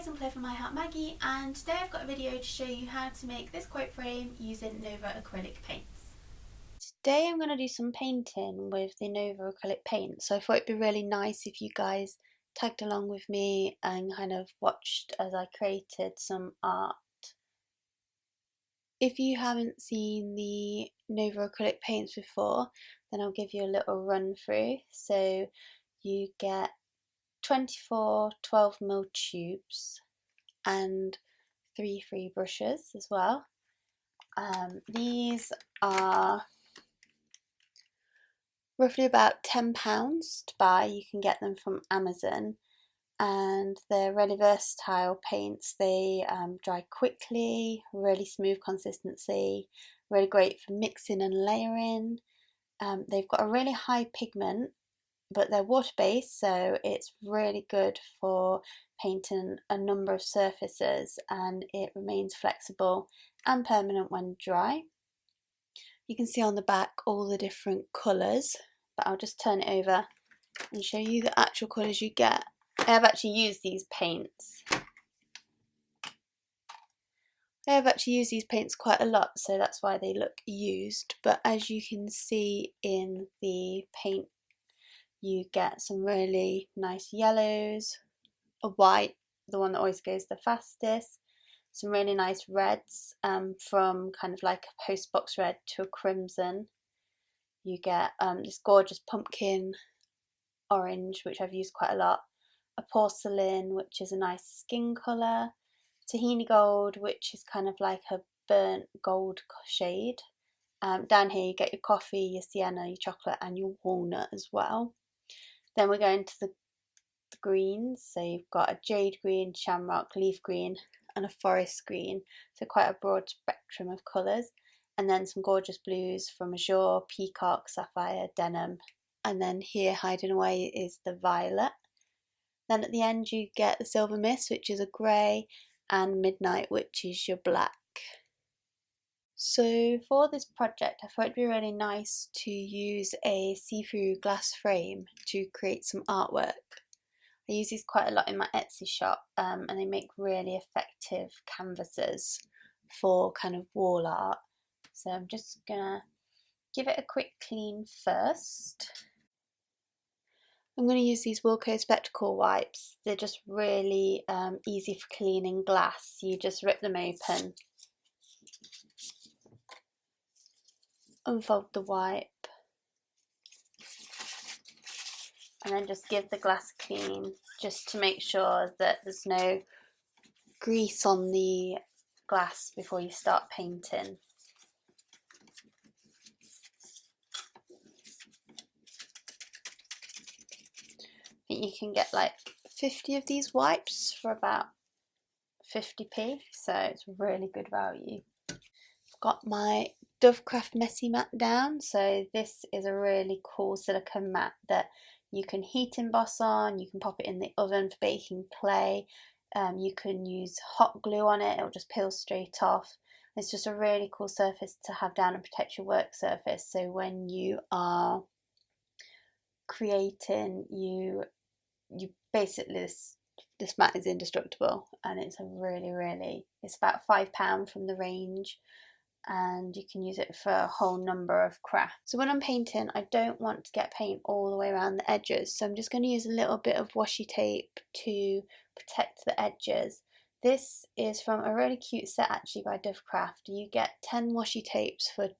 guys, I'm Claire from My Heart Maggie, and today I've got a video to show you how to make this quote frame using Nova Acrylic Paints. Today I'm going to do some painting with the Nova Acrylic Paints, so I thought it'd be really nice if you guys tagged along with me and kind of watched as I created some art. If you haven't seen the Nova Acrylic Paints before, then I'll give you a little run through. So you get 24 12mm tubes and 3 free brushes as well. These are roughly about £10 to buy. You can get them from Amazon, and they're really versatile paints. They dry quickly, really smooth consistency, really great for mixing and layering. They've got a really high pigment, but they're water-based, so it's really good for painting a number of surfaces, and it remains flexible and permanent when dry. You can see on the back all the different colours, but I'll just turn it over and show you the actual colours you get. I have actually used these paints. Quite a lot, so that's why they look used, but as you can see in the paint, you get some really nice yellows, a white, the one that always goes the fastest, some really nice reds, from kind of like a postbox red to a crimson. You get this gorgeous pumpkin orange, which I've used quite a lot, a porcelain, which is a nice skin colour, tahini gold, which is kind of like a burnt gold shade. Down here you get your coffee, your sienna, your chocolate and your walnut as well. Then we're going to the greens, so you've got a jade green, shamrock, leaf green and a forest green, so quite a broad spectrum of colours. And then some gorgeous blues from azure, peacock, sapphire, denim, and then here hiding away is the violet. Then at the end you get the silver mist, which is a grey, and midnight, which is your black. So for this project I thought it'd be really nice to use a see-through glass frame to create some artwork. I use these quite a lot in my Etsy shop, and they make really effective canvases for kind of wall art. So I'm just gonna give it a quick clean first. I'm going to use these Wilko spectacle wipes. They're just really easy for cleaning glass. You just rip them open, unfold the wipe, and then just give the glass a clean, just to make sure that there's no grease on the glass before you start painting. I think you can get like 50 of these wipes for about 50p, so it's really good value. I've got my Dovecraft Messy Mat down, so this is a really cool silicone mat that you can heat emboss on, you can pop it in the oven for baking clay, you can use hot glue on it, it'll just peel straight off. It's just a really cool surface to have down and protect your work surface, so when you are creating, you basically, this mat is indestructible, and it's it's about £5 from the range, and you can use it for a whole number of crafts. So when I'm painting, I don't want to get paint all the way around the edges, so I'm just going to use a little bit of washi tape to protect the edges. This is from a really cute set actually by Dovecraft. You get 10 washi tapes for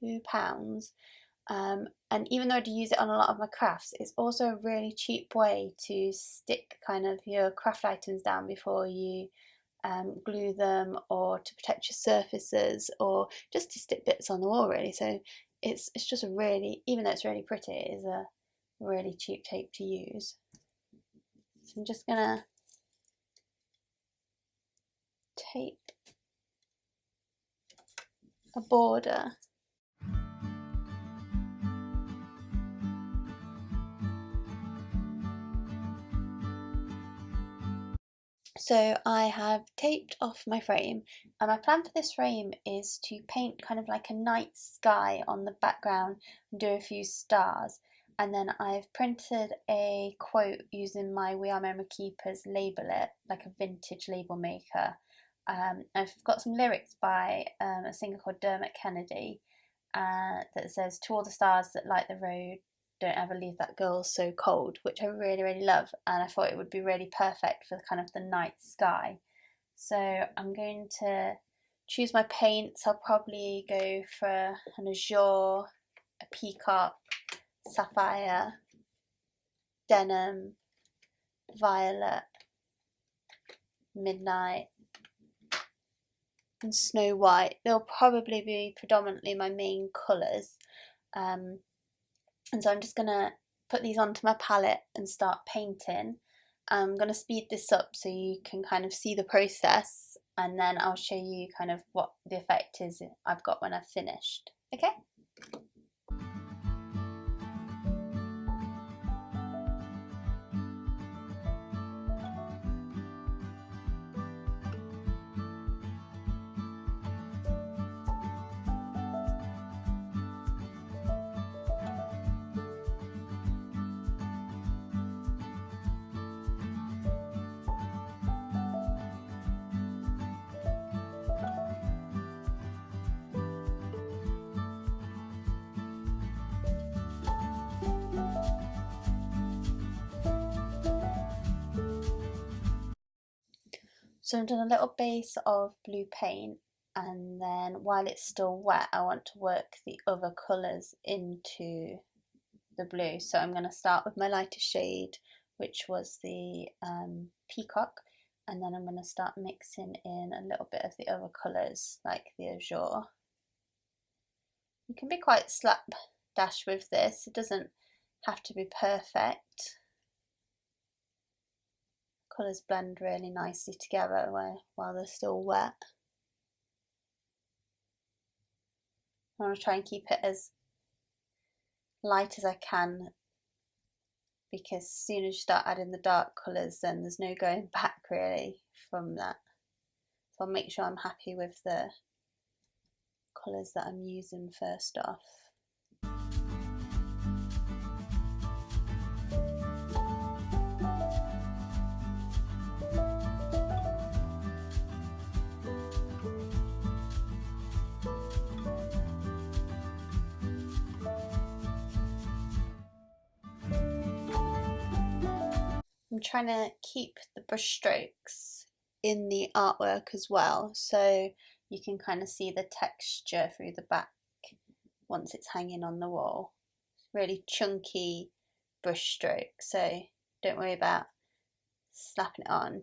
£2. And even though I do use it on a lot of my crafts, it's also a really cheap way to stick kind of your craft items down before you glue them, or to protect your surfaces, or just to stick bits on the wall really. So it's just a really, even though it's really pretty, it is a really cheap tape to use. So I'm just gonna tape a border. So I have taped off my frame, and my plan for this frame is to paint kind of like a night sky on the background and do a few stars. And then I've printed a quote using my We Are Memory Keepers label it, like a vintage label maker. I've got some lyrics by a singer called Dermot Kennedy that says, "To all the stars that light the road, don't ever leave that girl so cold," which I really, really love. And I thought it would be really perfect for kind of the night sky. So I'm going to choose my paints. I'll probably go for an azure, a peacock, sapphire, denim, violet, midnight, and snow white. They'll probably be predominantly my main colours. And so I'm just going to put these onto my palette and start painting. I'm going to speed this up so you can kind of see the process, and then I'll show you kind of what the effect is I've got when I've finished. Okay? So I've done a little base of blue paint, and then while it's still wet I want to work the other colours into the blue. So I'm going to start with my lighter shade, which was the peacock, and then I'm going to start mixing in a little bit of the other colours like the azure. You can be quite slapdash with this, it doesn't have to be perfect. Colours blend really nicely together while they're still wet. I want to try and keep it as light as I can, because as soon as you start adding the dark colours then there's no going back really from that. So I'll make sure I'm happy with the colours that I'm using first off. I'm trying to keep the brush strokes in the artwork as well, so you can kind of see the texture through the back once it's hanging on the wall. Really chunky brush stroke, so don't worry about slapping it on.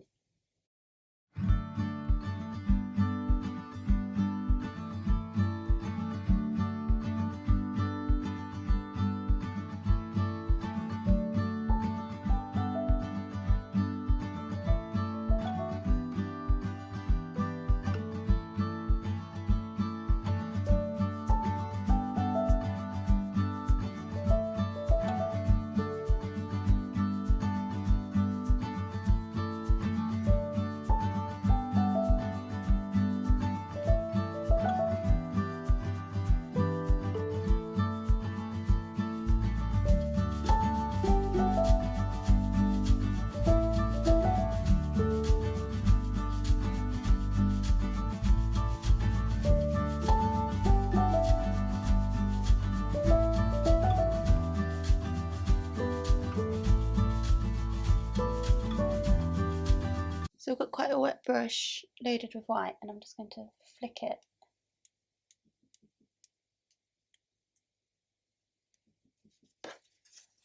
So I've got quite a wet brush loaded with white, and I'm just going to flick it.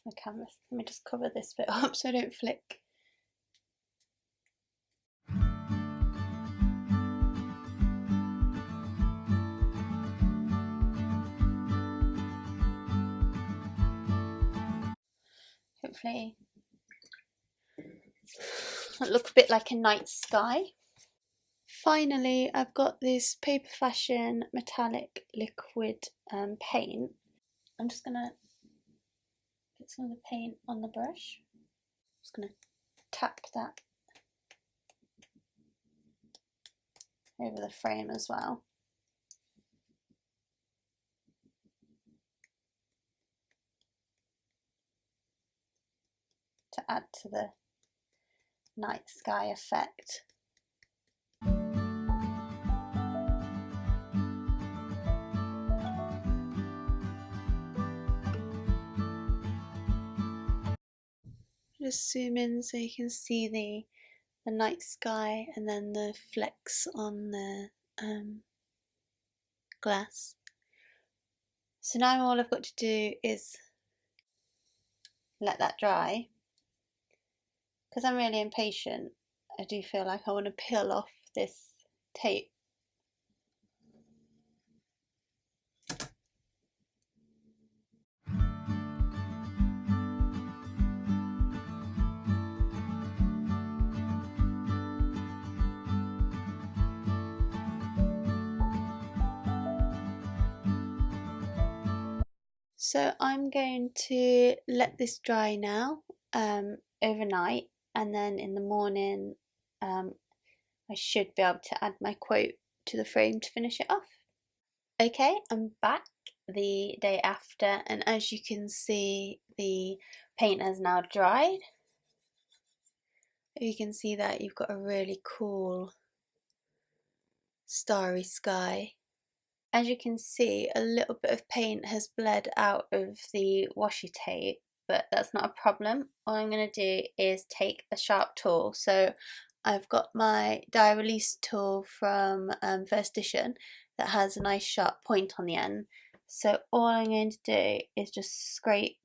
My canvas. Let me just cover this bit up so I don't flick. Hopefully it'll look a bit like a night sky. Finally, I've got this Paper Fashion metallic liquid paint. I'm just gonna get some of the paint on the brush. Just gonna tap that over the frame as well. to the night sky effect. Just zoom in so you can see the night sky and then the flecks on the glass. So now all I've got to do is let that dry. Because I'm really impatient, I do feel like I want to peel off this tape. So I'm going to let this dry now overnight, and then in the morning I should be able to add my quote to the frame to finish it off. Okay, I'm back the day after, and as you can see the paint has now dried. You can see that you've got a really cool starry sky. As you can see, a little bit of paint has bled out of the washi tape, but that's not a problem. All I'm going to do is take a sharp tool. So I've got my die release tool from First Edition that has a nice sharp point on the end. So all I'm going to do is just scrape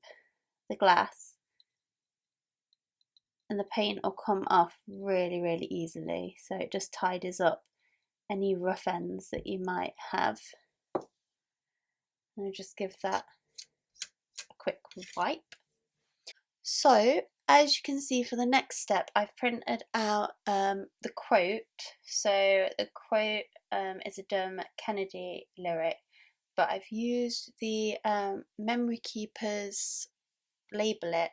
the glass, and the paint will come off really easily. So it just tidies up any rough ends that you might have. And I'll just give that a quick wipe. So as you can see, for the next step I've printed out the quote. So the quote is a Dermot Kennedy lyric, but I've used the Memory Keepers label it,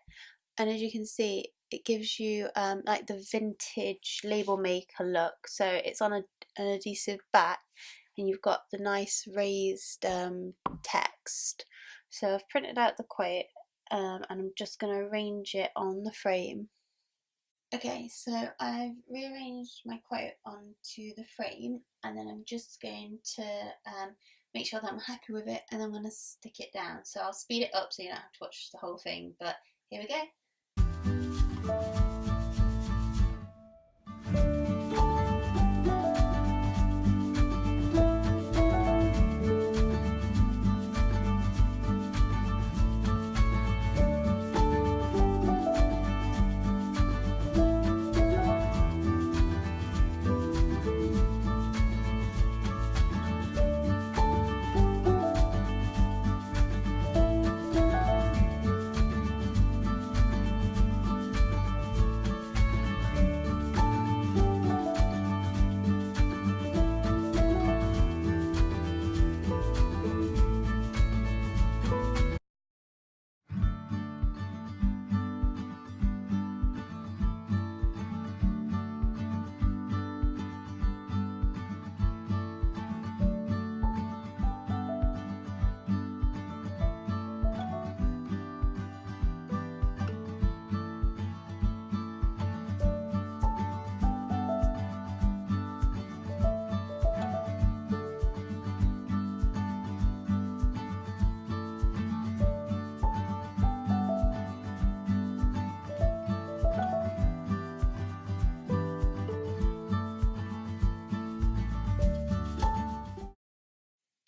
and as you can see it gives you like the vintage label maker look. So it's on an adhesive back and you've got the nice raised text. So I've printed out the quote and I'm just going to arrange it on the frame. Okay, so I've rearranged my quote onto the frame, and then I'm just going to make sure that I'm happy with it, and I'm going to stick it down. So I'll speed it up so you don't have to watch the whole thing, but here we go.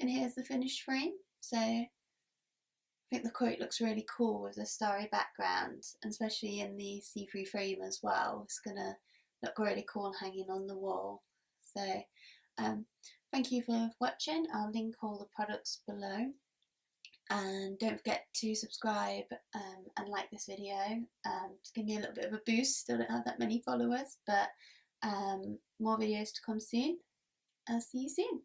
And here's the finished frame. So I think the quote looks really cool with the starry background, and especially in the see-through frame as well. It's gonna look really cool hanging on the wall. So thank you for watching. I'll link all the products below, and don't forget to subscribe and like this video to give me a little bit of a boost. Still don't have that many followers, but more videos to come soon. I'll see you soon.